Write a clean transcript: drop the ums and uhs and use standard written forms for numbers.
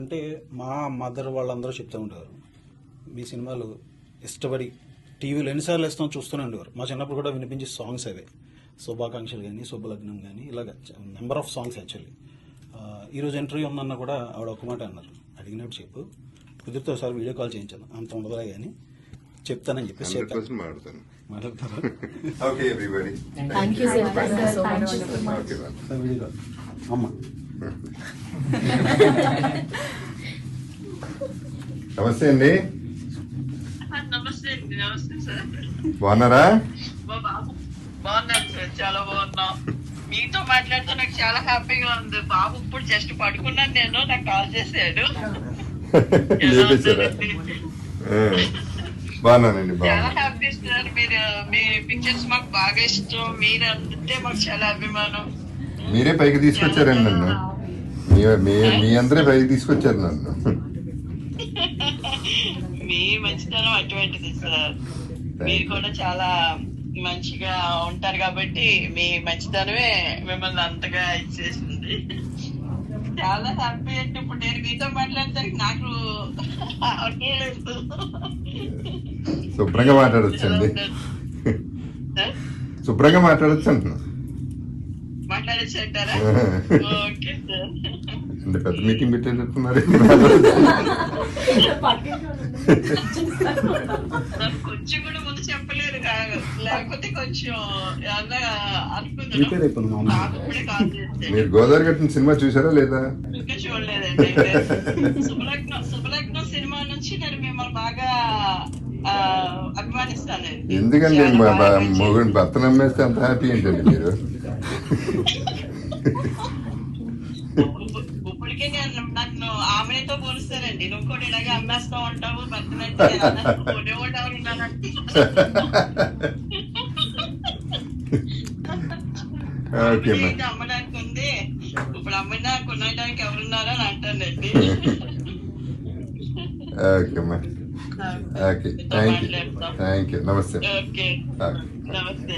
అంటే మా మదర్ వాళ్ళందరూ చెప్తూ ఉంటారు, మీ సినిమాలు ఇష్టపడి టీవీలో ఎన్నిసార్లు వేస్తాం చూస్తూనే ఉండేవారు. మా చిన్నప్పుడు కూడా వినిపించే సాంగ్స్ అవే, శుభాకాంక్షలు కానీ శుభలగ్నం కానీ ఇలాగ నెంబర్ ఆఫ్ సాంగ్స్ యాక్చువల్లీ. ఈరోజు ఇంటర్వ్యూ ఉందన్న కూడా ఆవిడ ఒక మాట అన్నారు, అడిగినట్టు చెప్పు, కుదిరితే ఒకసారి వీడియో కాల్ చేయించాను, అంత ఉండదులే కానీ చెప్తానని చెప్పేసి మాట్లాడతారు. వీడియో కాల్ అమ్మ. నమస్తే అండి. నమస్తే అండి. నమస్తే సార్. బాగున్నారా? బాగున్నాను సార్, చాలా బాగున్నాం. మీతో మాట్లాడుతూ నాకు చాలా హ్యాపీగా ఉంది. బాబు ఇప్పుడు జస్ట్ పడుకున్నాను నేను, నాకు కాల్ చేశాడు. బాగున్నానండి. చాలా హ్యాపీ సార్. మీరు మీ పిక్చర్స్ మాకు బాగా ఇష్టం. మీరు అంటే మాకు చాలా అభిమానం. మీరే పైకి తీసుకొచ్చారండి నన్ను, మీ అందరే పైకి తీసుకొచ్చారు నన్ను. మీ మంచితనం అటువంటిది సార్. మీరు కూడా చాలా మంచిగా ఉంటారు కాబట్టి మీ మంచితనమే మిమ్మల్ని అంతగా ఇచ్చేసింది. చాలా హ్యాపీ. అంటే ఇప్పుడు నేను మీతో మాట్లాడడానికి నాకు అవ్వలేదు. శుభ్రంగా మాట్లాడొచ్చండి, శుభ్రంగా మాట్లాడొచ్చు అంటున్నా. మాట్లాడచ్చు అంటారా? Okay sir. అంటే పెద్ద మీటింగ్ పెట్టేటట్టున్నారు. కొంచెం కూడా ముందు చెప్పలేరు కాదు, లేకపోతే కొంచెం అనుకున్నాను. మీరు గోదావరి గట్టిన సినిమా చూసారా లేదా? ఇంకా చూడలేదండి. శుభలగ్నం సినిమా నుంచి నేను మిమ్మల్ని బాగా అభిమానిస్తానండి. ఎందుకండి మొగుడు భర్త నమ్మేస్తే అంత హ్యాపీ ఏంటండి మీరు? ఇప్పటికే నేను నన్ను ఆమెతో పోలుస్తానండి. నువ్వు కూడా ఇలాగే అమ్మేస్తా ఉంటావు భర్తనంటే కొనేవాడు ఉన్నానంటే. అమ్మడానికి ఉంది, ఇప్పుడు అమ్మినా కొనడానికి ఎవరున్నారా అని అంటానండి. Okay, thank you. నమస్తే. ఓకే, నమస్తే.